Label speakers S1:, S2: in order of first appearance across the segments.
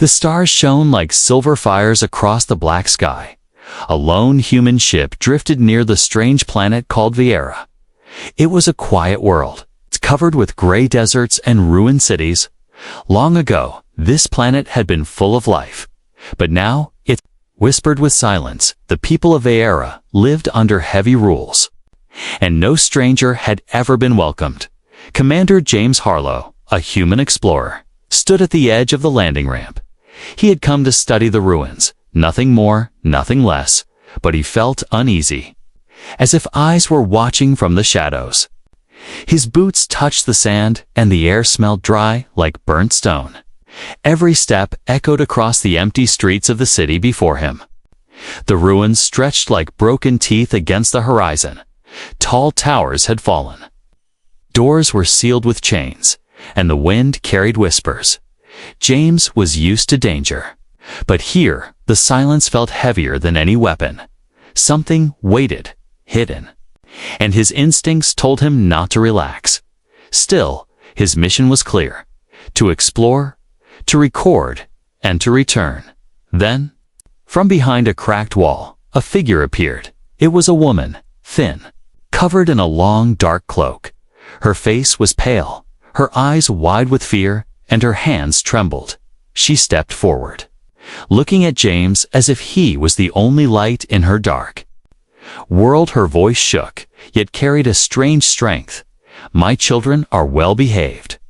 S1: The stars shone like silver fires across the black sky. A lone human ship drifted near the strange planet called Viera. It was a quiet world, covered with gray deserts and ruined cities. Long ago, this planet had been full of life, but now it whispered with silence. The people of Viera lived under heavy rules, and no stranger had ever been welcomed. Commander James Harlow, a human explorer, stood at the edge of the landing ramp. He had come to study the ruins, nothing more, nothing less, but he felt uneasy, as if eyes were watching from the shadows. His boots touched the sand, and the air smelled dry like burnt stone. Every step echoed across the empty streets of the city before him. The ruins stretched like broken teeth against the horizon. Tall towers had fallen. Doors were sealed with chains, and the wind carried whispers. James was used to danger, but here the silence felt heavier than any weapon. Something waited, hidden, and his instincts told him not to relax. Still, his mission was clear: to explore, to record, and to return. Then, from behind a cracked wall, a figure appeared. It was a woman, thin, covered in a long, dark cloak. Her face was pale, her eyes wide with fear, and her hands trembled. She stepped forward, looking at James as if he was the only light in her dark world. Her voice shook, yet carried a strange strength. "My children are well behaved.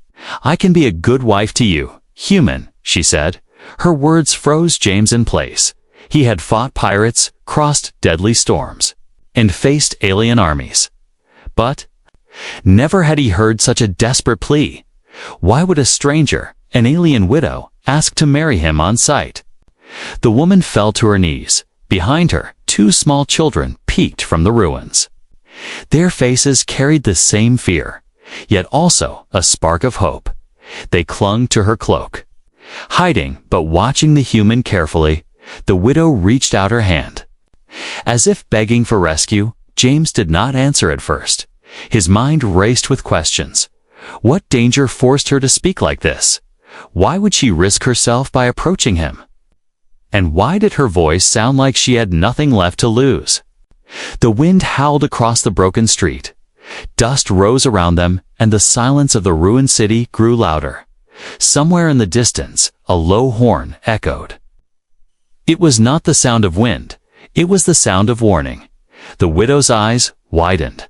S1: I can be a good wife to you, human," she said. Her words froze James in place. He had fought pirates, crossed deadly storms, and faced alien armies. But never had he heard such a desperate plea. Why would a stranger, an alien widow, ask to marry him on sight? The woman fell to her knees. Behind her, two small children peeked from the ruins. Their faces carried the same fear, yet also a spark of hope. They clung to her cloak. Hiding but watching the human carefully, the widow reached out her hand. As if begging for rescue, James did not answer at first. His mind raced with questions. What danger forced her to speak like this? Why would she risk herself by approaching him? And why did her voice sound like she had nothing left to lose? The wind howled across the broken street. Dust rose around them, and the silence of the ruined city grew louder. Somewhere in the distance, a low horn echoed. It was not the sound of wind. It was the sound of warning. The widow's eyes widened.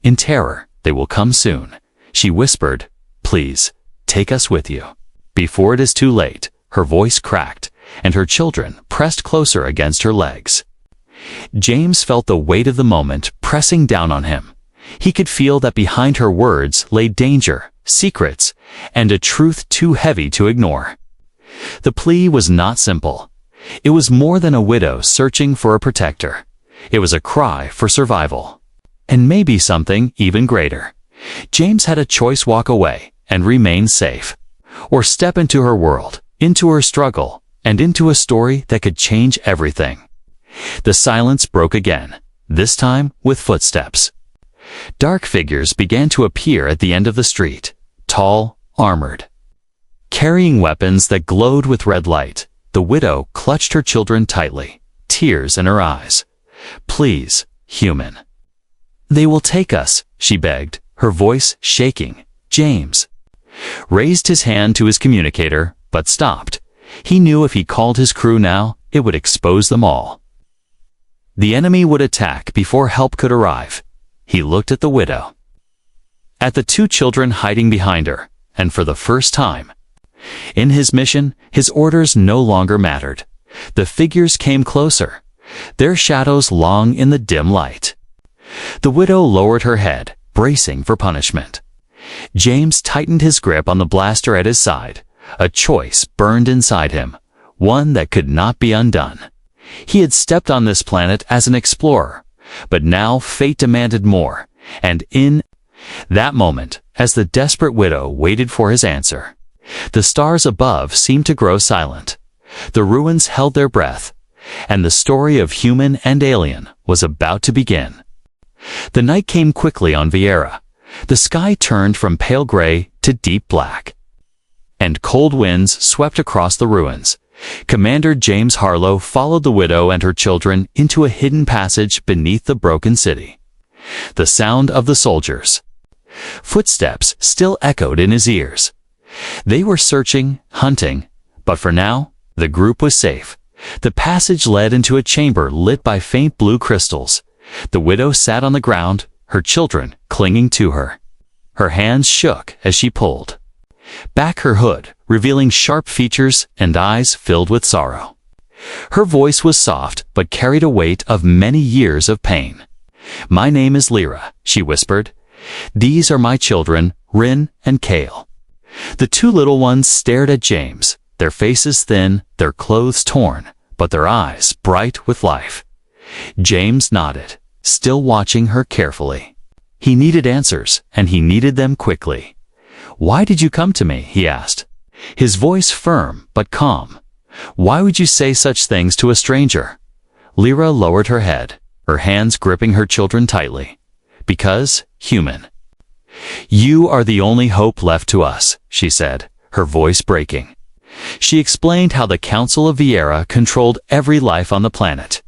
S1: In terror, "They will come soon," she whispered. "Please, take us with you." Before it is too late, her voice cracked, and her children pressed closer against her legs. James felt the weight of the moment pressing down on him. He could feel that behind her words lay danger, secrets, and a truth too heavy to ignore. The plea was not simple. It was more than a widow searching for a protector. It was a cry for survival. And maybe something even greater. James had a choice: walk away and remain safe, or step into her world, into her struggle, and into a story that could change everything. The silence broke again, this time with footsteps. Dark figures began to appear at the end of the street, tall, armored, carrying weapons that glowed with red light. The widow clutched her children tightly, tears in her eyes. "Please, human." "They will take us," she begged, her voice shaking. James raised his hand to his communicator, but stopped. He knew if he called his crew now, it would expose them all. The enemy would attack before help could arrive. He looked at the widow, at the two children hiding behind her, and for the first time in his mission, his orders no longer mattered. The figures came closer, their shadows long in the dim light. The widow lowered her head, bracing for punishment. James tightened his grip on the blaster at his side. A choice burned inside him, one that could not be undone. He had stepped on this planet as an explorer, but now fate demanded more, and in that moment, as the desperate widow waited for his answer, the stars above seemed to grow silent. The ruins held their breath, and the story of human and alien was about to begin. The night came quickly on Viera. The sky turned from pale gray to deep black, and cold winds swept across the ruins. Commander James Harlow followed the widow and her children into a hidden passage beneath the broken city. The sound of the soldiers' footsteps still echoed in his ears. They were searching, hunting, but for now, the group was safe. The passage led into a chamber lit by faint blue crystals. The widow sat on the ground, her children clinging to her. Her hands shook as she pulled back her hood, revealing sharp features and eyes filled with sorrow. Her voice was soft but carried a weight of many years of pain. "My name is Lyra," she whispered. "These are my children, Rin and Kale." The two little ones stared at James, their faces thin, their clothes torn, but their eyes bright with life. James nodded, still watching her carefully. He needed answers, and he needed them quickly. "Why did you come to me?" he asked, his voice firm but calm. "Why would you say such things to a stranger?" Lyra lowered her head, her hands gripping her children tightly. "Because, human. You are the only hope left to us," she said, her voice breaking. She explained how the Council of Viera controlled every life on the planet.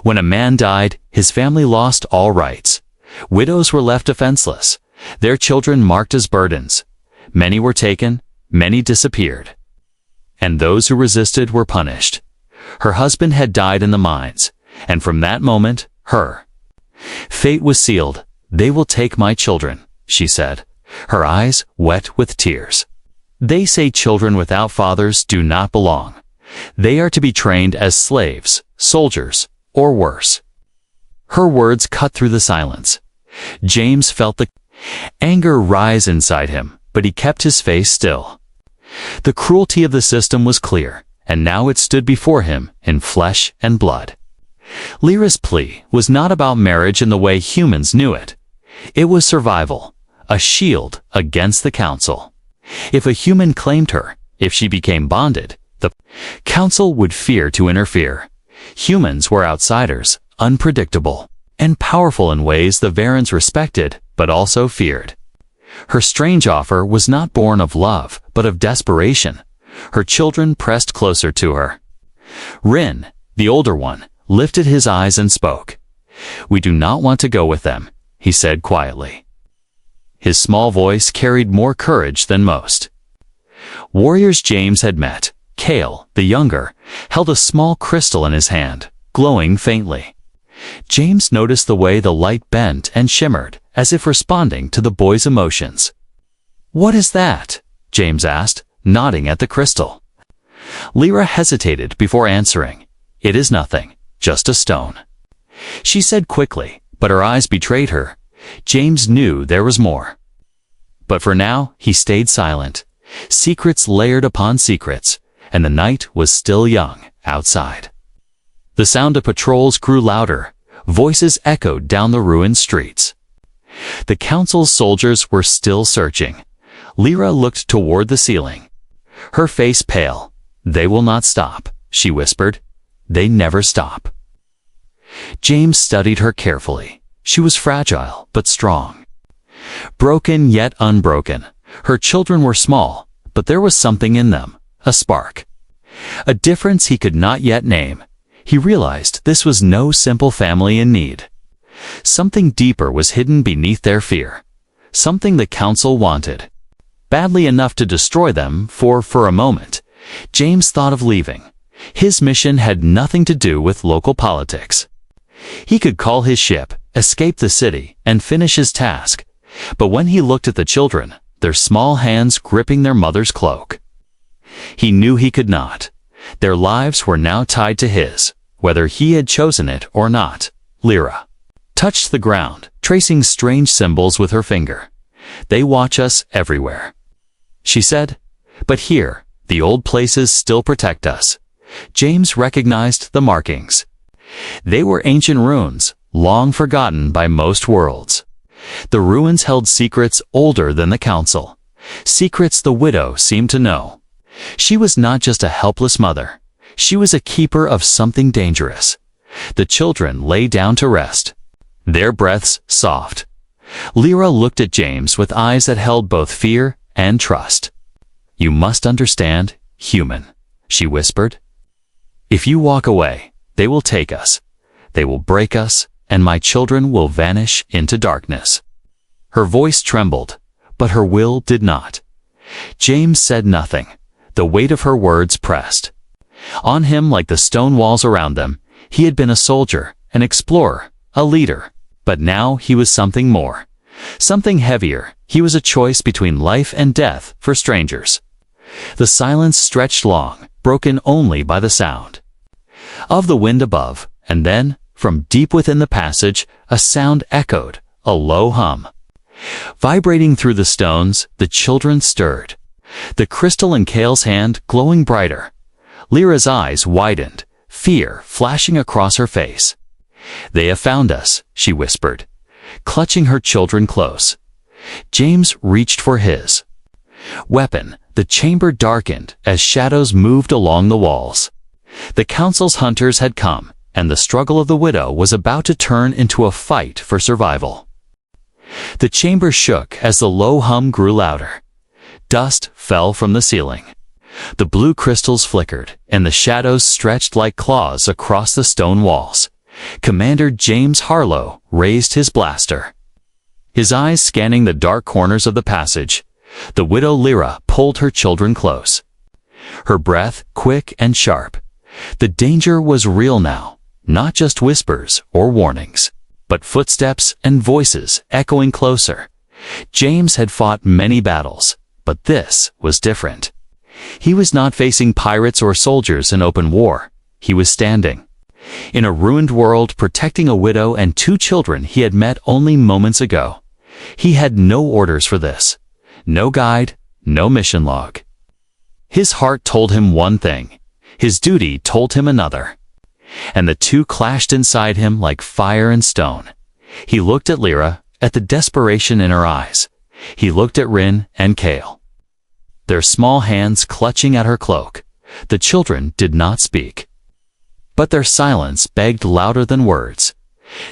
S1: When a man died, his family lost all rights. Widows were left defenseless, their children marked as burdens. Many were taken, many disappeared. And those who resisted were punished. Her husband had died in the mines, and from that moment, her fate was sealed. "They will take my children," she said, her eyes wet with tears. "They say children without fathers do not belong. They are to be trained as slaves, soldiers, or worse." Her words cut through the silence. James felt the anger rise inside him, but he kept his face still. The cruelty of the system was clear, and now it stood before him in flesh and blood. Lyra's plea was not about marriage in the way humans knew it. It was survival, a shield against the Council. If a human claimed her, if she became bonded, the Council would fear to interfere. Humans were outsiders, unpredictable, and powerful in ways the Varans respected but also feared. Her strange offer was not born of love, but of desperation. Her children pressed closer to her. Rin, the older one, lifted his eyes and spoke. "We do not want to go with them," he said quietly. His small voice carried more courage than most. Warriors James had met, Kale, the younger, held a small crystal in his hand, glowing faintly. James noticed the way the light bent and shimmered, as if responding to the boy's emotions. "What is that?" James asked, nodding at the crystal. Lyra hesitated before answering. "It is nothing, just a stone," she said quickly, but her eyes betrayed her. James knew there was more. But for now, he stayed silent. Secrets layered upon secrets, and the night was still young outside. The sound of patrols grew louder. Voices echoed down the ruined streets. The Council's soldiers were still searching. Lyra looked toward the ceiling, her face pale. "They will not stop," she whispered. "They never stop." James studied her carefully. She was fragile but strong. Broken yet unbroken. Her children were small, but there was something in them, a spark. A difference he could not yet name. He realized this was no simple family in need. Something deeper was hidden beneath their fear. Something the Council wanted badly enough to destroy them, for a moment, James thought of leaving. His mission had nothing to do with local politics. He could call his ship, escape the city, and finish his task. But when he looked at the children, their small hands gripping their mother's cloak, he knew he could not. Their lives were now tied to his, whether he had chosen it or not. Lyra touched the ground, tracing strange symbols with her finger. "They watch us everywhere," she said. "But here, the old places still protect us." James recognized the markings. They were ancient runes, long forgotten by most worlds. The ruins held secrets older than the Council. Secrets the widow seemed to know. She was not just a helpless mother. She was a keeper of something dangerous. The children lay down to rest, their breaths soft. Lyra looked at James with eyes that held both fear and trust. "You must understand, human," she whispered. "If you walk away, they will take us. They will break us, and my children will vanish into darkness." Her voice trembled, but her will did not. James said nothing. The weight of her words pressed on him like the stone walls around them. He had been a soldier, an explorer, a leader, but now he was something more, something heavier. He was a choice between life and death for strangers. The silence stretched long, broken only by the sound of the wind above, and then, from deep within the passage, a sound echoed, a low hum. Vibrating through the stones, the children stirred, the crystal in Kale's hand glowing brighter. Lyra's eyes widened, fear flashing across her face. "They have found us," she whispered, clutching her children close. James reached for his weapon. The chamber darkened as shadows moved along the walls. The council's hunters had come, and the struggle of the widow was about to turn into a fight for survival. The chamber shook as the low hum grew louder. Dust fell from the ceiling. The blue crystals flickered, and the shadows stretched like claws across the stone walls. Commander James Harlow raised his blaster, his eyes scanning the dark corners of the passage. The widow Lyra pulled her children close, her breath quick and sharp. The danger was real now, not just whispers or warnings, but footsteps and voices echoing closer. James had fought many battles, but this was different. He was not facing pirates or soldiers in open war. He was standing in a ruined world, protecting a widow and two children he had met only moments ago. He had no orders for this, no guide, no mission log. His heart told him one thing. His duty told him another. And the two clashed inside him like fire and stone. He looked at Lyra, at the desperation in her eyes. He looked at Rin and Kale, their small hands clutching at her cloak. The children did not speak, but their silence begged louder than words.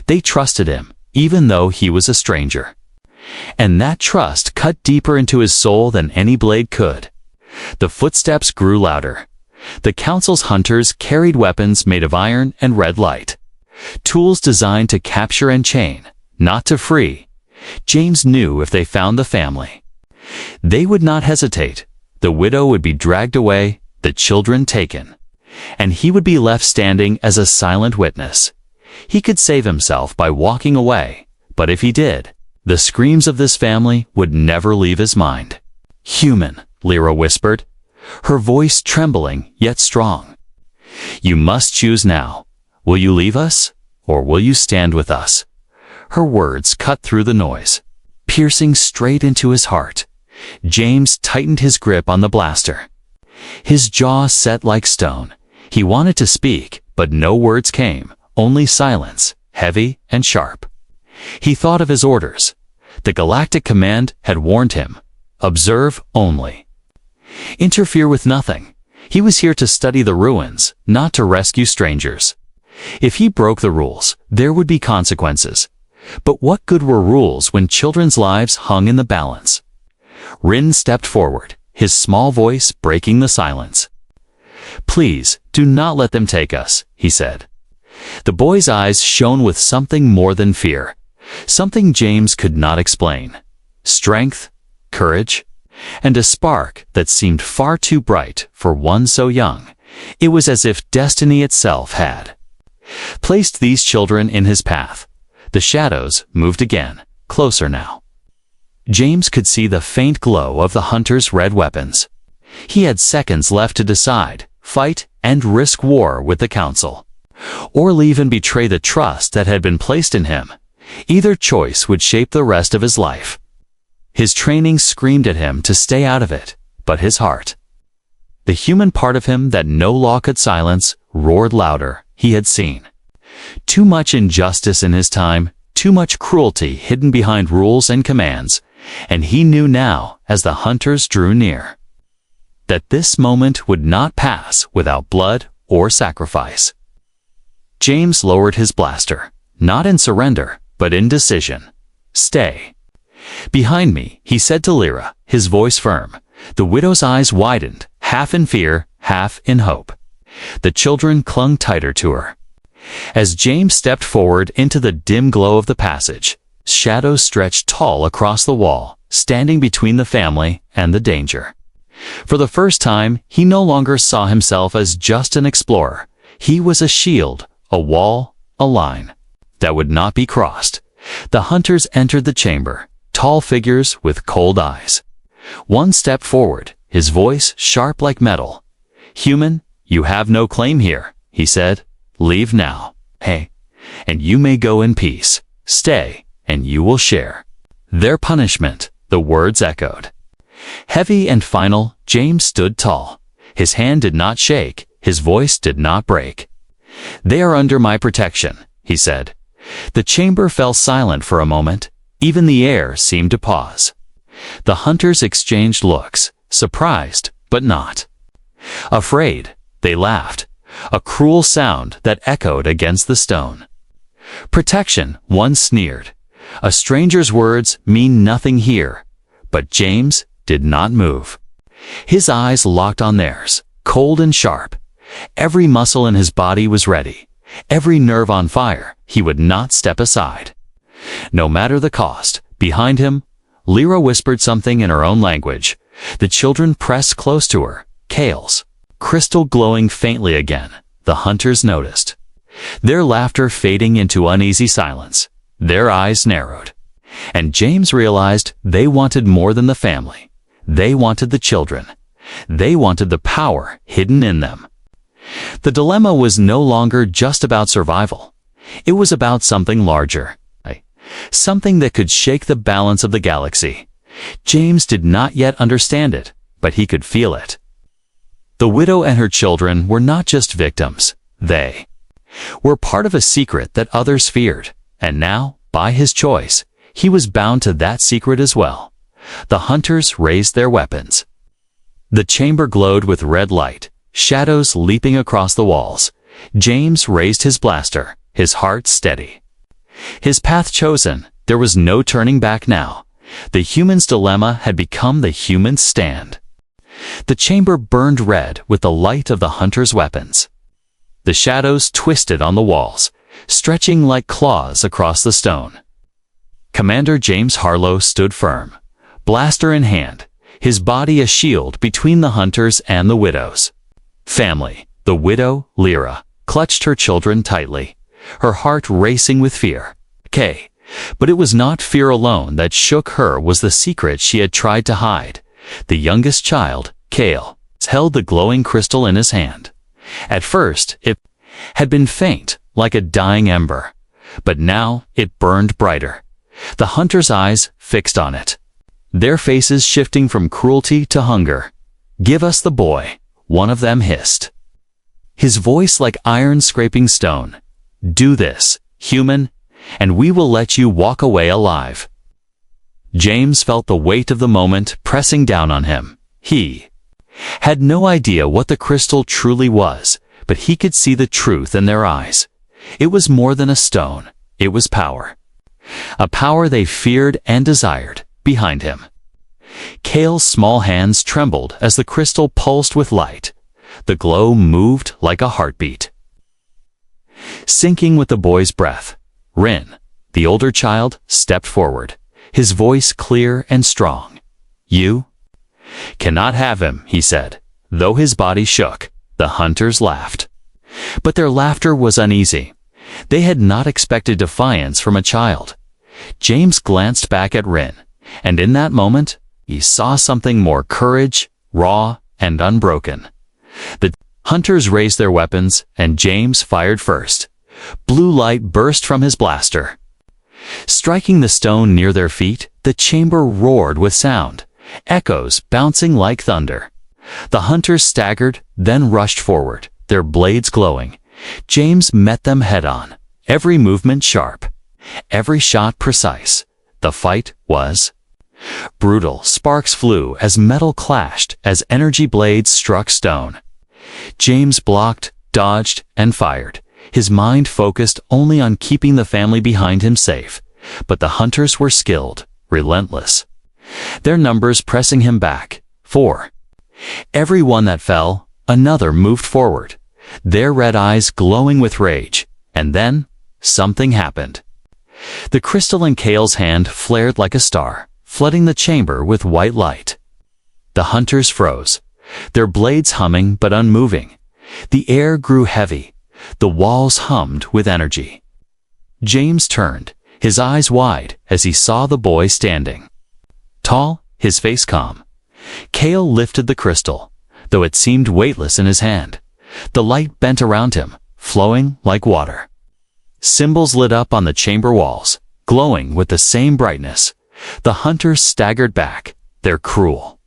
S1: They trusted him, even though he was a stranger. And that trust cut deeper into his soul than any blade could. The footsteps grew louder. The council's hunters carried weapons made of iron and red light, tools designed to capture and chain, not to free. James knew if they found the family, they would not hesitate. The widow would be dragged away, the children taken, and he would be left standing as a silent witness. He could save himself by walking away, but if he did, the screams of this family would never leave his mind. "Human," Lyra whispered, her voice trembling yet strong. "You must choose now. Will you leave us, or will you stand with us?" Her words cut through the noise, piercing straight into his heart. James tightened his grip on the blaster, his jaw set like stone. He wanted to speak, but no words came, only silence, heavy and sharp. He thought of his orders. The Galactic Command had warned him, observe only, interfere with nothing. He was here to study the ruins, not to rescue strangers. If he broke the rules, there would be consequences. But what good were rules when children's lives hung in the balance? Rin stepped forward, his small voice breaking the silence. "Please, do not let them take us," he said. The boy's eyes shone with something more than fear, something James could not explain. Strength, courage, and a spark that seemed far too bright for one so young. It was as if destiny itself had placed these children in his path. The shadows moved again, closer now. James could see the faint glow of the hunters' red weapons. He had seconds left to decide, fight and risk war with the council, or leave and betray the trust that had been placed in him. Either choice would shape the rest of his life. His training screamed at him to stay out of it, but his heart, the human part of him that no law could silence, roared louder. He had seen too much injustice in his time, too much cruelty hidden behind rules and commands, and he knew now, as the hunters drew near, that this moment would not pass without blood or sacrifice. James lowered his blaster, not in surrender, but in decision. "Stay behind me," he said to Lyra, his voice firm. The widow's eyes widened, half in fear, half in hope. The children clung tighter to her. As James stepped forward into the dim glow of the passage, shadows stretched tall across the wall, standing between the family and the danger. For the first time, he no longer saw himself as just an explorer. He was a shield, a wall, a line that would not be crossed. The hunters entered the chamber, tall figures with cold eyes. One stepped forward, his voice sharp like metal. "Human, you have no claim here," he said. "Leave now. Hey, and you may go in peace. Stay, and you will share their punishment," the words echoed. Heavy and final, James stood tall. His hand did not shake, his voice did not break. "They are under my protection," he said. The chamber fell silent for a moment. Even the air seemed to pause. The hunters exchanged looks, surprised, but not afraid. They laughed, a cruel sound that echoed against the stone. "Protection," one sneered. "A stranger's words mean nothing here." But James did not move. His eyes locked on theirs, cold and sharp. Every muscle in his body was ready, every nerve on fire. He would not step aside, no matter the cost. Behind him, Lyra whispered something in her own language. The children pressed close to her, Kale's crystal glowing faintly again. The hunters noticed, their laughter fading into uneasy silence. Their eyes narrowed, and James realized they wanted more than the family. They wanted the children. They wanted the power hidden in them. The dilemma was no longer just about survival. It was about something larger, something that could shake the balance of the galaxy. James did not yet understand it, but he could feel it. The widow and her children were not just victims. They were part of a secret that others feared, and now, by his choice, he was bound to that secret as well. The hunters raised their weapons. The chamber glowed with red light, shadows leaping across the walls. James raised his blaster, his heart steady. His path chosen, there was no turning back now. The human's dilemma had become the human's stand. The chamber burned red with the light of the hunter's weapons. The shadows twisted on the walls, stretching like claws across the stone. Commander James Harlow stood firm, blaster in hand, his body a shield between the hunters and the widows. Family. The widow, Lyra, clutched her children tightly, her heart racing with fear. But it was not fear alone that shook her, was the secret she had tried to hide. The youngest child, Kale, held the glowing crystal in his hand. At first, it had been faint, like a dying ember, but now it burned brighter. The hunter's eyes fixed on it, their faces shifting from cruelty to hunger. "Give us the boy," one of them hissed, his voice like iron scraping stone. "Do this, human, and we will let you walk away alive." James felt the weight of the moment pressing down on him. He had no idea what the crystal truly was, but he could see the truth in their eyes. It was more than a stone. It was power. A power they feared and desired. Behind him, Kale's small hands trembled as the crystal pulsed with light. The glow moved like a heartbeat, syncing with the boy's breath. Rin, the older child, stepped forward, his voice clear and strong. "You cannot have him," he said. Though his body shook, the hunters laughed. But their laughter was uneasy. They had not expected defiance from a child. James glanced back at Rin, and in that moment, he saw something more: courage, raw and unbroken. The hunters raised their weapons, and James fired first. Blue light burst from his blaster, striking the stone near their feet. The chamber roared with sound, echoes bouncing like thunder. The hunters staggered, then rushed forward, their blades glowing. James met them head-on, every movement sharp, every shot precise. The fight was brutal. Sparks flew as metal clashed, as energy blades struck stone. James blocked, dodged, and fired, his mind focused only on keeping the family behind him safe. But the hunters were skilled, relentless, their numbers pressing him back. 4. Every one that fell, another moved forward, their red eyes glowing with rage, and then something happened. The crystal in Kale's hand flared like a star, flooding the chamber with white light. The hunters froze, their blades humming but unmoving. The air grew heavy, the walls hummed with energy. James turned, his eyes wide as he saw the boy standing. Tall, his face calm. Kale lifted the crystal, though it seemed weightless in his hand. The light bent around him, flowing like water. Symbols lit up on the chamber walls, glowing with the same brightness. The hunters staggered back, their cruel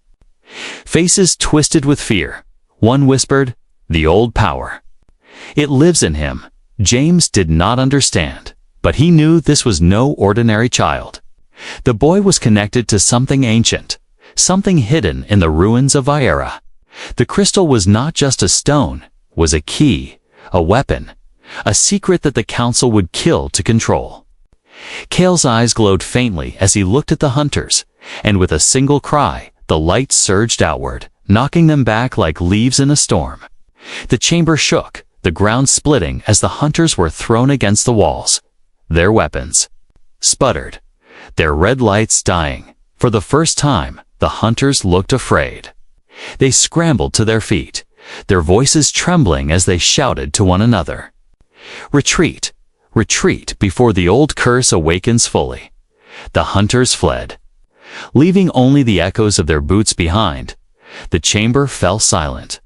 S1: faces twisted with fear. One whispered, "The old power. It lives in him." James did not understand, but he knew this was no ordinary child. The boy was connected to something ancient, something hidden in the ruins of Viera. The crystal was not just a stone, was a key, a weapon, a secret that the council would kill to control. Kale's eyes glowed faintly as he looked at the hunters, and with a single cry, the light surged outward, knocking them back like leaves in a storm. The chamber shook, the ground splitting as the hunters were thrown against the walls. Their weapons sputtered, their red lights dying. For the first time, the hunters looked afraid. They scrambled to their feet, their voices trembling as they shouted to one another. "Retreat! Retreat before the old curse awakens fully." The hunters fled, leaving only the echoes of their boots behind. The chamber fell silent,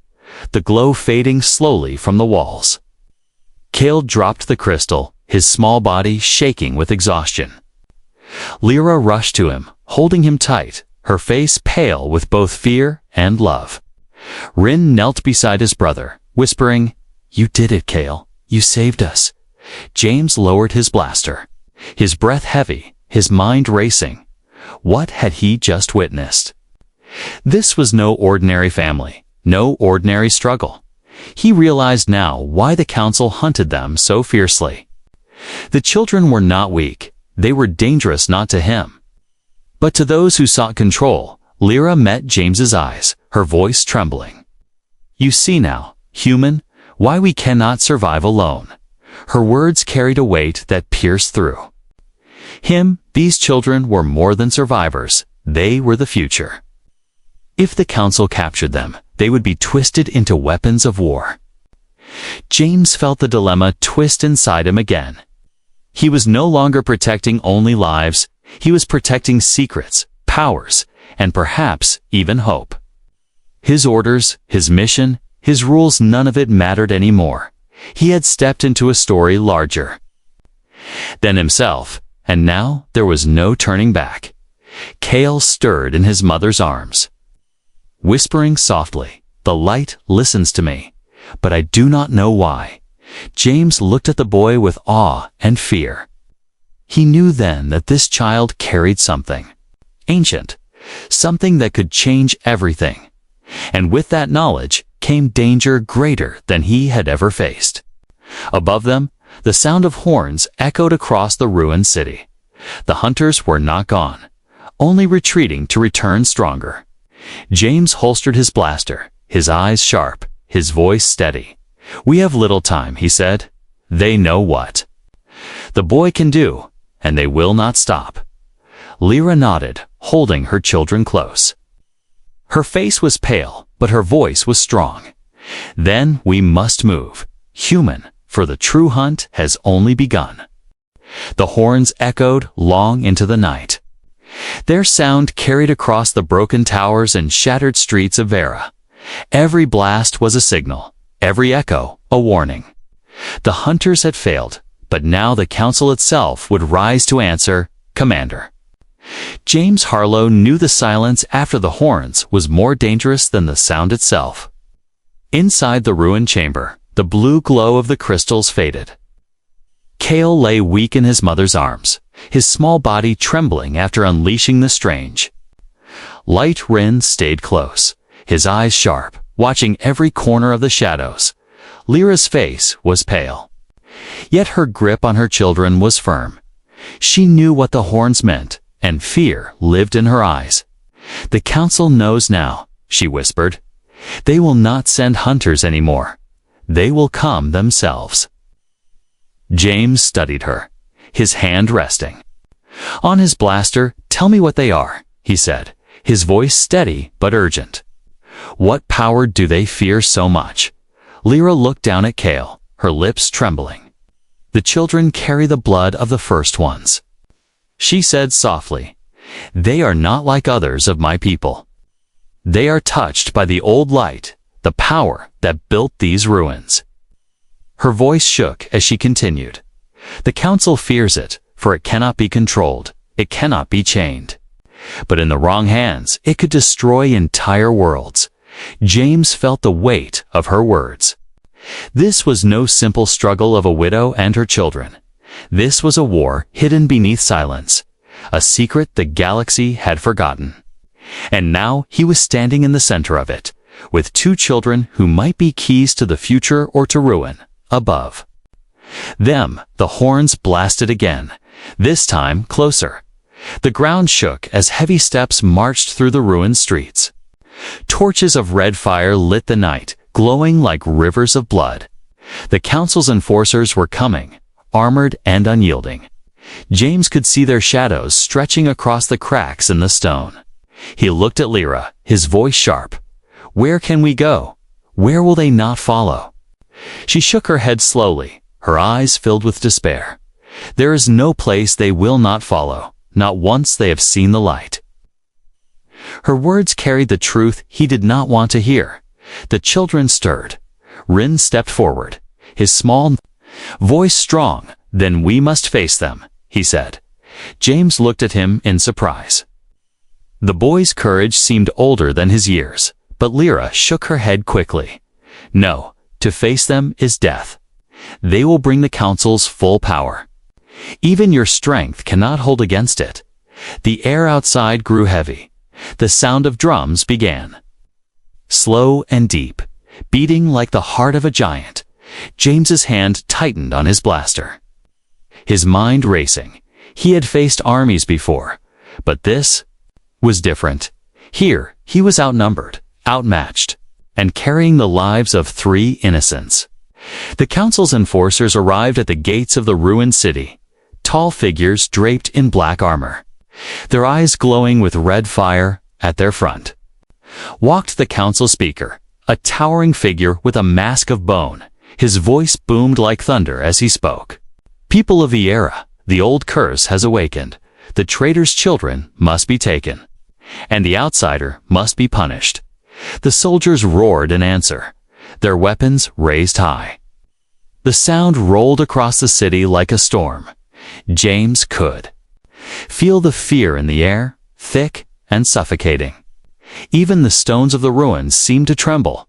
S1: the glow fading slowly from the walls. Kale dropped the crystal, his small body shaking with exhaustion. Lyra rushed to him, holding him tight, her face pale with both fear and love. Rin knelt beside his brother, whispering, "You did it, Kale. You saved us." James lowered his blaster, his breath heavy, his mind racing. What had he just witnessed? This was no ordinary family, no ordinary struggle. He realized now why the council hunted them so fiercely. The children were not weak, they were dangerous not to him. But to those who sought control, Lyra met James's eyes, her voice trembling. "You see now, human, why we cannot survive alone." Her words carried a weight that pierced through him. These children were more than survivors, they were the future. If the council captured them, they would be twisted into weapons of war. James felt the dilemma twist inside him again. He was no longer protecting only lives, he was protecting secrets, powers, and perhaps even hope. His orders, his mission, his rules, none of it mattered anymore. He had stepped into a story larger than himself, and now there was no turning back. Kale stirred in his mother's arms, whispering softly, "The light listens to me, but I do not know why." James looked at the boy with awe and fear. He knew then that this child carried something ancient, something that could change everything. And with that knowledge came danger greater than he had ever faced. Above them, the sound of horns echoed across the ruined city. The hunters were not gone, only retreating to return stronger. James holstered his blaster, his eyes sharp, his voice steady. "We have little time," he said. "They know what the boy can do, and they will not stop." Lyra nodded, holding her children close. Her face was pale, but her voice was strong. "Then we must move, human, for the true hunt has only begun." The horns echoed long into the night. Their sound carried across the broken towers and shattered streets of Vera. Every blast was a signal, every echo a warning. The hunters had failed, but now the council itself would rise to answer, "Commander." James Harlow knew the silence after the horns was more dangerous than the sound itself. Inside the ruined chamber, the blue glow of the crystals faded. Kale lay weak in his mother's arms, his small body trembling after unleashing the strange. Light Rin stayed close, his eyes sharp, watching every corner of the shadows. Lyra's face was pale, yet her grip on her children was firm. She knew what the horns meant, and fear lived in her eyes. The council knows now, she whispered. They will not send hunters anymore. They will come themselves. James studied her, his hand resting. On his blaster, tell me what they are, he said, his voice steady but urgent. What power do they fear so much? Lyra looked down at Kale, her lips trembling. The children carry the blood of the first ones. She said softly, they are not like others of my people. They are touched by the old light, the power that built these ruins. Her voice shook as she continued. The council fears it, for it cannot be controlled, it cannot be chained. But in the wrong hands, it could destroy entire worlds. James felt the weight of her words. This was no simple struggle of a widow and her children. This was a war hidden beneath silence, a secret the galaxy had forgotten. And now he was standing in the center of it, with two children who might be keys to the future or to ruin, above them. The horns blasted again, this time closer. The ground shook as heavy steps marched through the ruined streets. Torches of red fire lit the night, glowing like rivers of blood. The council's enforcers were coming, armored and unyielding. James could see their shadows stretching across the cracks in the stone. He looked at Lyra, his voice sharp. Where can we go? Where will they not follow? She shook her head slowly, her eyes filled with despair. There is no place they will not follow, not once they have seen the light. Her words carried the truth he did not want to hear. The children stirred. Rin stepped forward, his small voice strong. Then we must face them, he said. James looked at him in surprise. The boy's courage seemed older than his years, but Lyra shook her head quickly. No, to face them is death. They will bring the council's full power. Even your strength cannot hold against it. The air outside grew heavy. The sound of drums began. Slow and deep, beating like the heart of a giant. James's hand tightened on his blaster. His mind racing. He had faced armies before, but this was different. Here, he was outnumbered, outmatched, and carrying the lives of 3 innocents. The council's enforcers arrived at the gates of the ruined city, tall figures draped in black armor, their eyes glowing with red fire. At their front walked the council speaker, a towering figure with a mask of bone. His voice boomed like thunder as he spoke. People of the era, the old curse has awakened. The traitor's children must be taken, and the outsider must be punished. The soldiers roared in answer, their weapons raised high. The sound rolled across the city like a storm. James could feel the fear in the air, thick and suffocating. Even the stones of the ruins seemed to tremble.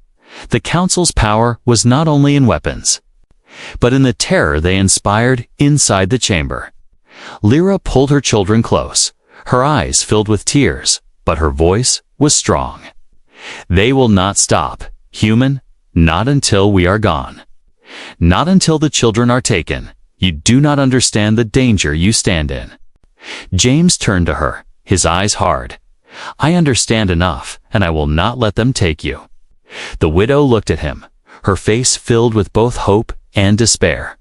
S1: The council's power was not only in weapons, but in the terror they inspired inside the chamber. Lyra pulled her children close, her eyes filled with tears, but her voice was strong. They will not stop, human, not until we are gone. Not until the children are taken. You do not understand the danger you stand in. James turned to her, his eyes hard. I understand enough, and I will not let them take you. The widow looked at him, her face filled with both hope and despair.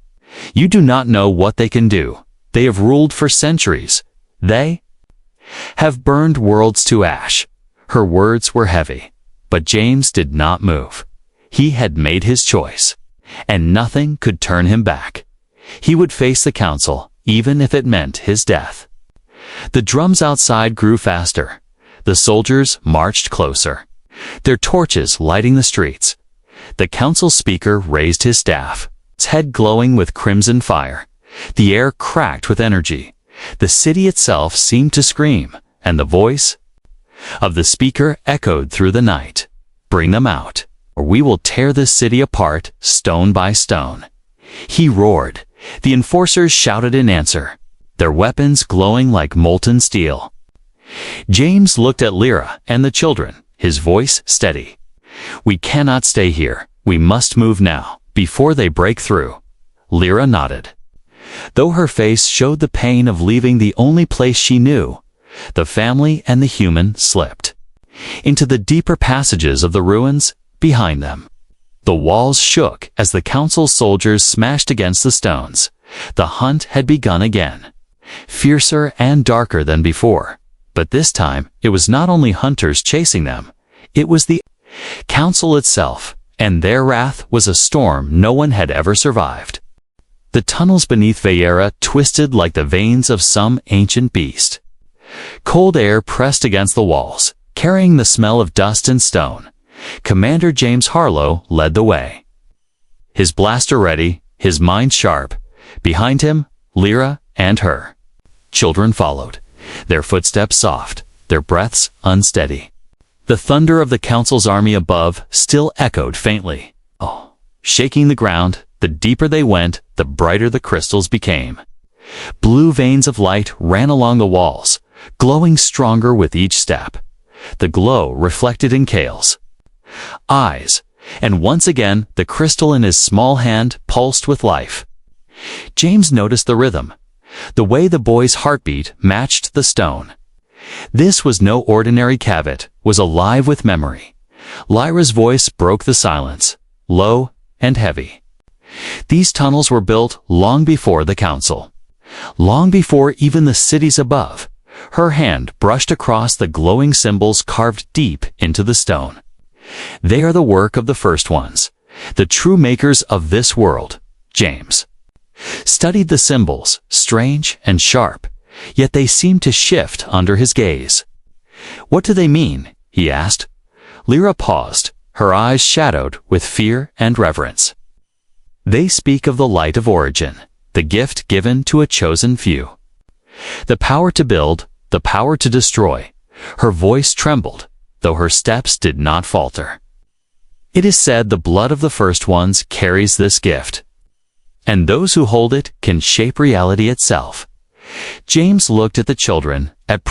S1: You do not know what they can do. They have ruled for centuries. They have burned worlds to ash. Her words were heavy, but James did not move. He had made his choice, and nothing could turn him back. He would face the council, even if it meant his death. The drums outside grew faster. The soldiers marched closer, their torches lighting the streets. The council speaker raised his staff, its head glowing with crimson fire. The air cracked with energy. The city itself seemed to scream, and the voice of the speaker echoed through the night. Bring them out, or we will tear this city apart, stone by stone. He roared. The enforcers shouted in answer, their weapons glowing like molten steel. James looked at Lyra and the children, his voice steady. We cannot stay here. We must move now, before they break through. Lyra nodded. Though her face showed the pain of leaving the only place she knew, the family and the human slipped. into the deeper passages of the ruins behind them. The walls shook as the council's soldiers smashed against the stones. The hunt had begun again, fiercer and darker than before. But this time, it was not only hunters chasing them, it was the council itself, and their wrath was a storm no one had ever survived. The tunnels beneath Vieira twisted like the veins of some ancient beast. Cold air pressed against the walls, carrying the smell of dust and stone. Commander James Harlow led the way. His blaster ready, his mind sharp. Behind him, Lyra and her children followed, their footsteps soft, their breaths unsteady. The thunder of the council's army above still echoed faintly. Oh, shaking the ground, the deeper they went, the brighter the crystals became. Blue veins of light ran along the walls, glowing stronger with each step. The glow reflected in Kale's eyes, and once again the crystal in his small hand pulsed with life. James noticed the rhythm. The way the boy's heartbeat matched the stone. This was no ordinary cavit, was alive with memory. Lyra's voice broke the silence, low and heavy. These tunnels were built long before the council, long before even the cities above. Her hand brushed across the glowing symbols carved deep into the stone. They are the work of the first ones, the true makers of this world. James studied the symbols, strange and sharp, yet they seemed to shift under his gaze. "What do they mean?" he asked. Lyra paused, her eyes shadowed with fear and reverence. "They speak of the light of origin, the gift given to a chosen few. The power to build, the power to destroy." Her voice trembled, though her steps did not falter. "It is said the blood of the first ones carries this gift, and those who hold it can shape reality itself." James looked at the children, at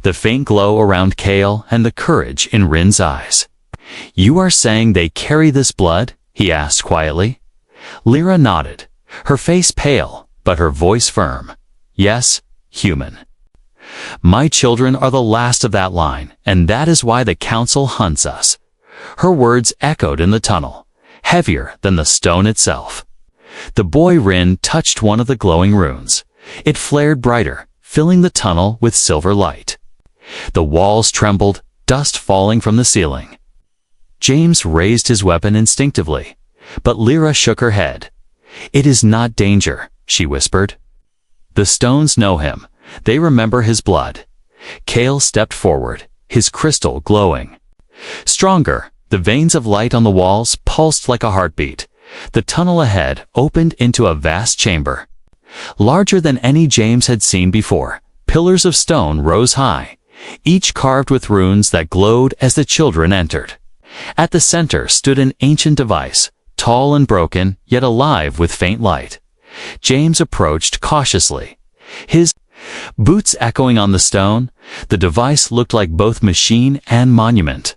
S1: the faint glow around Kale and the courage in Rin's eyes. "You are saying they carry this blood?" he asked quietly. Lyra nodded, her face pale, but her voice firm. "Yes, human. My children are the last of that line, and that is why the council hunts us." Her words echoed in the tunnel, heavier than the stone itself. The boy Rin touched one of the glowing runes. It flared brighter, filling the tunnel with silver light. The walls trembled, dust falling from the ceiling. James raised his weapon instinctively, but Lyra shook her head. "It is not danger," she whispered. "The stones know him. They remember his blood." Kale stepped forward, his crystal glowing stronger. The veins of light on the walls pulsed like a heartbeat. The tunnel ahead opened into a vast chamber, larger than any James had seen before. Pillars of stone rose high, each carved with runes that glowed as the children entered. At the center stood an ancient device, tall and broken, yet alive with faint light. James approached cautiously, his boots echoing on the stone. The device looked like both machine and monument.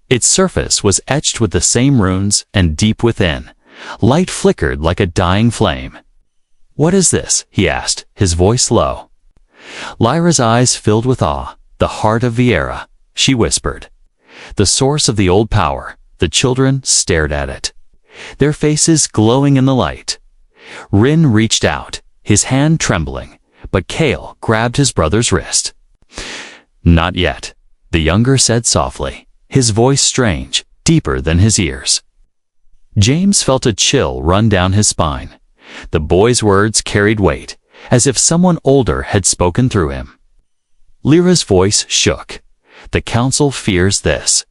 S1: Its surface was etched with the same runes, and deep within, light flickered like a dying flame. "What is this?" he asked, his voice low. Lyra's eyes filled with awe. "The heart of Vieira," she whispered. "The source of the old power." The children stared at it, their faces glowing in the light. Rin reached out, his hand trembling, but Kale grabbed his brother's wrist. "Not yet," the younger said softly, his voice strange, deeper than his ears. James felt a chill run down his spine. The boy's words carried weight, as if someone older had spoken through him. Lyra's voice shook. "The council fears this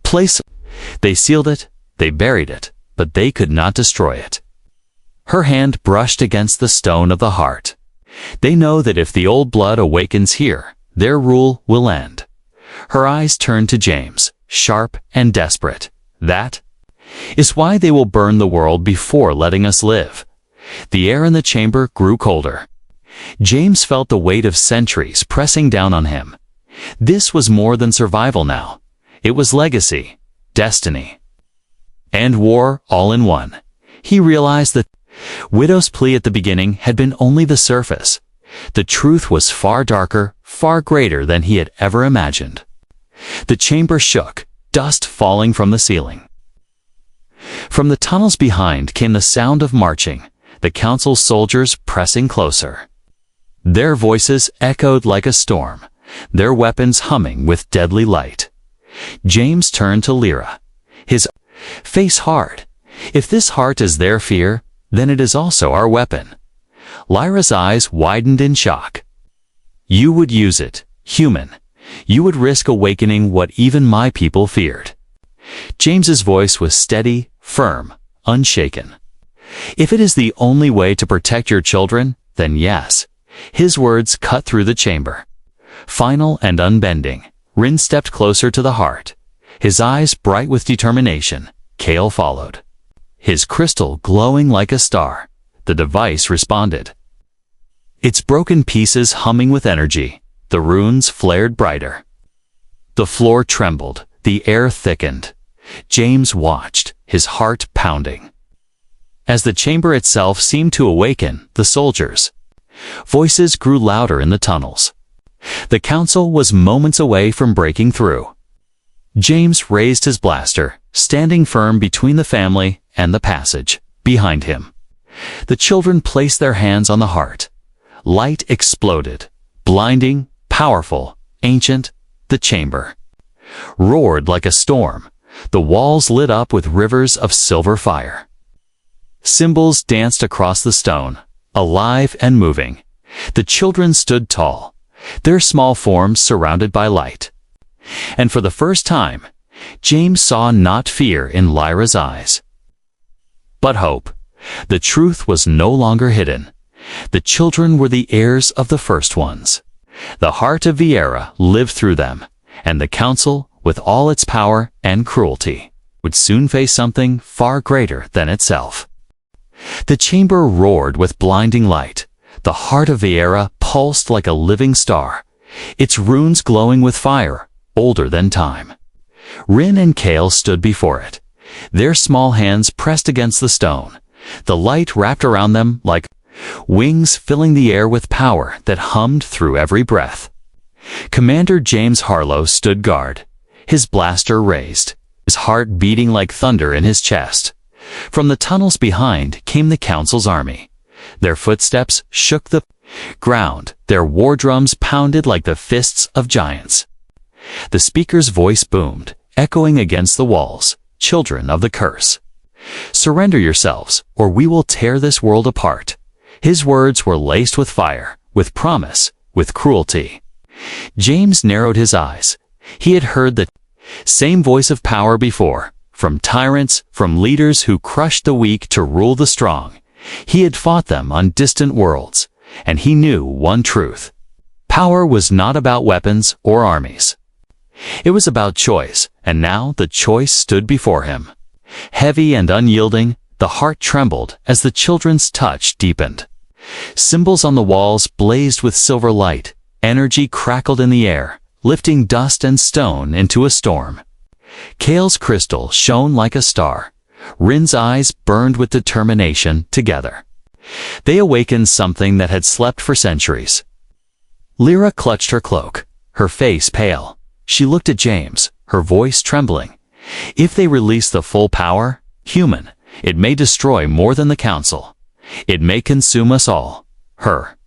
S1: place. They sealed it, they buried it, but they could not destroy it." Her hand brushed against the stone of the heart. "They know that if the old blood awakens here, their rule will end." Her eyes turned to James, sharp and desperate. "That is why they will burn the world before letting us live." The air in the chamber grew colder. James felt the weight of centuries pressing down on him. This was more than survival now. It was legacy, destiny, and war all in one. He realized that Widow's plea at the beginning had been only the surface. The truth was far darker, far greater than he had ever imagined. The chamber shook, dust falling from the ceiling. From the tunnels behind came the sound of marching, the council's soldiers pressing closer. Their voices echoed like a storm, their weapons humming with deadly light. James turned to Lyra, his face hard. If this heart is their fear, then it is also our weapon. Lyra's eyes widened in shock. You would use it, human. You would risk awakening what even my people feared. James's voice was steady, firm, unshaken. If it is the only way to protect your children, then yes. His words cut through the chamber. Final and unbending, Rin stepped closer to the heart. His eyes bright with determination, Kale followed. His crystal glowing like a star. The device responded. Its broken pieces humming with energy, the runes flared brighter. The floor trembled, the air thickened. James watched, his heart pounding. As the chamber itself seemed to awaken, the soldiers' voices grew louder in the tunnels. The council was moments away from breaking through. James raised his blaster, standing firm between the family and the passage behind him. The children placed their hands on the heart. Light exploded, blinding, powerful, ancient. The chamber roared like a storm. The walls lit up with rivers of silver fire. Symbols danced across the stone, alive and moving. The children stood tall, their small forms surrounded by light. And for the first time, James saw not fear in Lyra's eyes, but hope. The truth was no longer hidden. The children were the heirs of the first ones. The heart of Viera lived through them, and the council, with all its power and cruelty, would soon face something far greater than itself. The chamber roared with blinding light. The heart of Viera pulsed like a living star, its runes glowing with fire, older than time. Rin and Kale stood before it, their small hands pressed against the stone. The light wrapped around them like wings, filling the air with power that hummed through every breath. Commander James Harlow stood guard, his blaster raised, his heart beating like thunder in his chest. From the tunnels behind came the council's army. Their footsteps shook the ground, their war drums pounded like the fists of giants. The speaker's voice boomed, echoing against the walls. Children of the curse, surrender yourselves, or we will tear this world apart. His words were laced with fire, with promise, with cruelty. James narrowed his eyes. He had heard the same voice of power before, from tyrants, from leaders who crushed the weak to rule the strong. He had fought them on distant worlds, and he knew one truth. Power was not about weapons or armies. It was about choice, and now the choice stood before him. Heavy and unyielding, the heart trembled as the children's touch deepened. Symbols on the walls blazed with silver light. Energy crackled in the air, lifting dust and stone into a storm. Kale's crystal shone like a star. Rin's eyes burned with determination. Together they awakened something that had slept for centuries. Lyra clutched her cloak, her face pale. She looked at James, her voice trembling. If they release the full power, human, it may destroy more than the council. It may consume us all. Her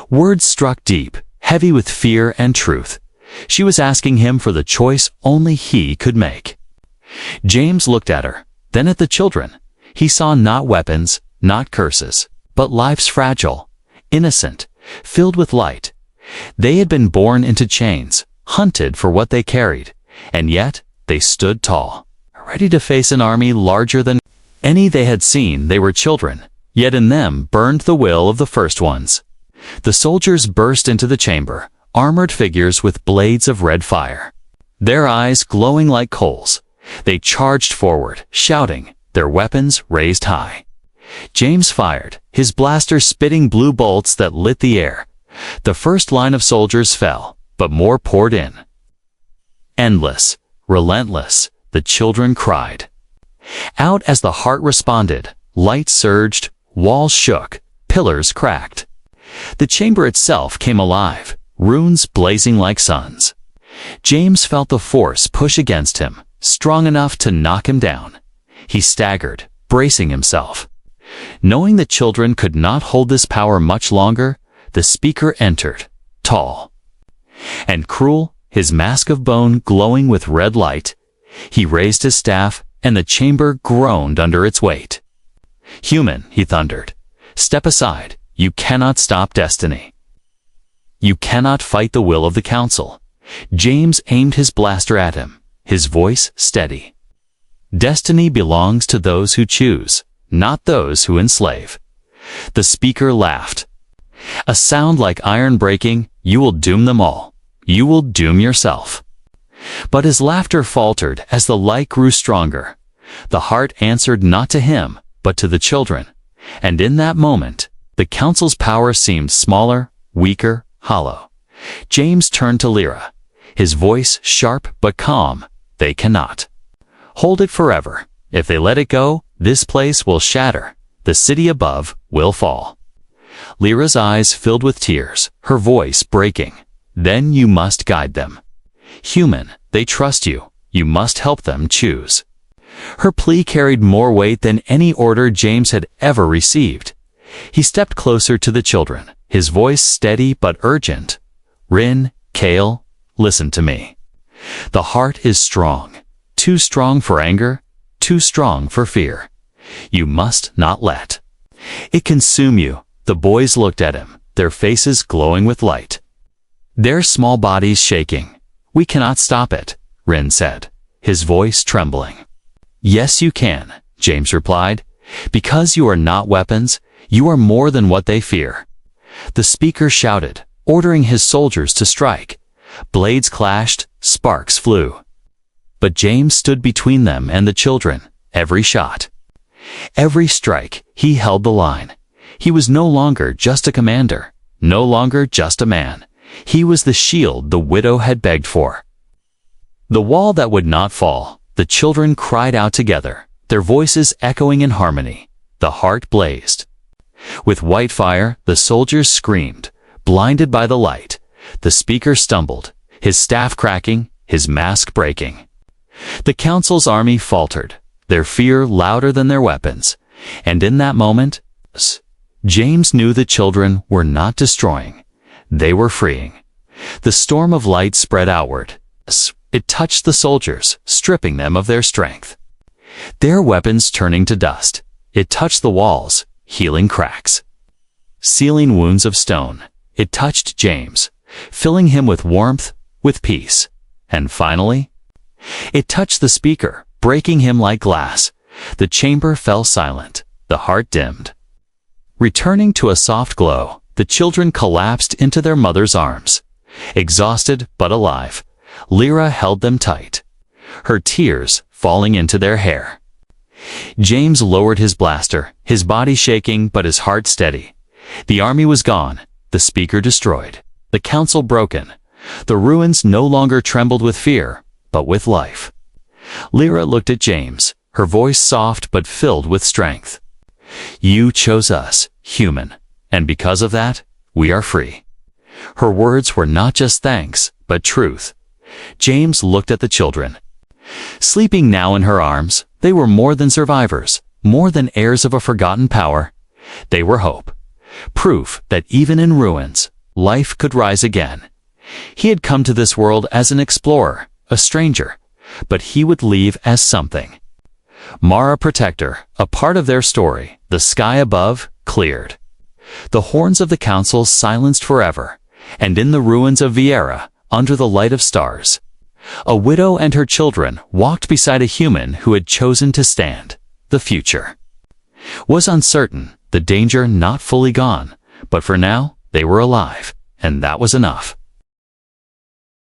S1: words struck deep, heavy with fear and truth. She was asking him for the choice only he could make. James looked at her, then at the children. He saw not weapons, not curses, but lives fragile, innocent, filled with light. They had been born into chains, hunted for what they carried, and yet they stood tall, ready to face an army larger than any they had seen. They were children, yet in them burned the will of the first ones. The soldiers burst into the chamber, armored figures with blades of red fire, their eyes glowing like coals. They charged forward, shouting, their weapons raised high. James fired, his blaster spitting blue bolts that lit the air. The first line of soldiers fell, but more poured in. Endless, relentless, the children cried out as the heart responded. Light surged, walls shook, pillars cracked. The chamber itself came alive, runes blazing like suns. James felt the force push against him, strong enough to knock him down. He staggered, bracing himself. Knowing the children could not hold this power much longer, the speaker entered, tall and cruel, his mask of bone glowing with red light. He raised his staff, and the chamber groaned under its weight. "Human," he thundered, "step aside. You cannot stop destiny. You cannot fight the will of the council." James aimed his blaster at him, his voice steady. "Destiny belongs to those who choose, not those who enslave." The speaker laughed. A sound like iron breaking. "You will doom them all. You will doom yourself." But his laughter faltered as the light grew stronger. The heart answered not to him, but to the children. And in that moment, the council's power seemed smaller, weaker, hollow. James turned to Lyra, his voice sharp but calm. "They cannot hold it forever. If they let it go, this place will shatter. The city above will fall." Lyra's eyes filled with tears, her voice breaking. "Then you must guide them. Human, they trust you. You must help them choose." Her plea carried more weight than any order James had ever received. He stepped closer to the children, his voice steady but urgent. "Rin, Kale, listen to me. The heart is strong, too strong for anger, too strong for fear. You must not let it consume you." The boys looked at him, their faces glowing with light, their small bodies shaking. "We cannot stop it," Rin said, his voice trembling. "Yes, you can," James replied. "Because you are not weapons, you are more than what they fear." The speaker shouted, ordering his soldiers to strike. Blades clashed, sparks flew. But James stood between them and the children. Every shot, every strike, he held the line. He was no longer just a commander, no longer just a man. He was the shield the widow had begged for. The wall that would not fall. The children cried out together, their voices echoing in harmony. The heart blazed with white fire. The soldiers screamed, blinded by the light. The speaker stumbled, his staff cracking, his mask breaking. The council's army faltered, their fear louder than their weapons. And in that moment, James knew the children were not destroying. They were freeing. The storm of light spread outward. It touched the soldiers, stripping them of their strength, their weapons turning to dust. It touched the walls, healing cracks, sealing wounds of stone. It touched James, filling him with warmth, with peace. And finally, it touched the speaker, breaking him like glass. The chamber fell silent, the heart dimmed. Returning to a soft glow, the children collapsed into their mother's arms. Exhausted but alive, Lyra held them tight, her tears falling into their hair. James lowered his blaster, his body shaking but his heart steady. The army was gone, the speaker destroyed, the council broken. The ruins no longer trembled with fear, but with life. Lyra looked at James, her voice soft but filled with strength. "You chose us, human, and because of that, we are free." Her words were not just thanks, but truth. James looked at the children. Sleeping now in her arms, they were more than survivors, more than heirs of a forgotten power. They were hope, proof that even in ruins, life could rise again. He had come to this world as an explorer, a stranger, but he would leave as something. Mara protector, a part of their story. The sky above cleared. The horns of the council silenced forever, and in the ruins of Viera, under the light of stars, a widow and her children walked beside a human who had chosen to stand. The future was uncertain, the danger not fully gone, but for now, they were alive, and that was enough.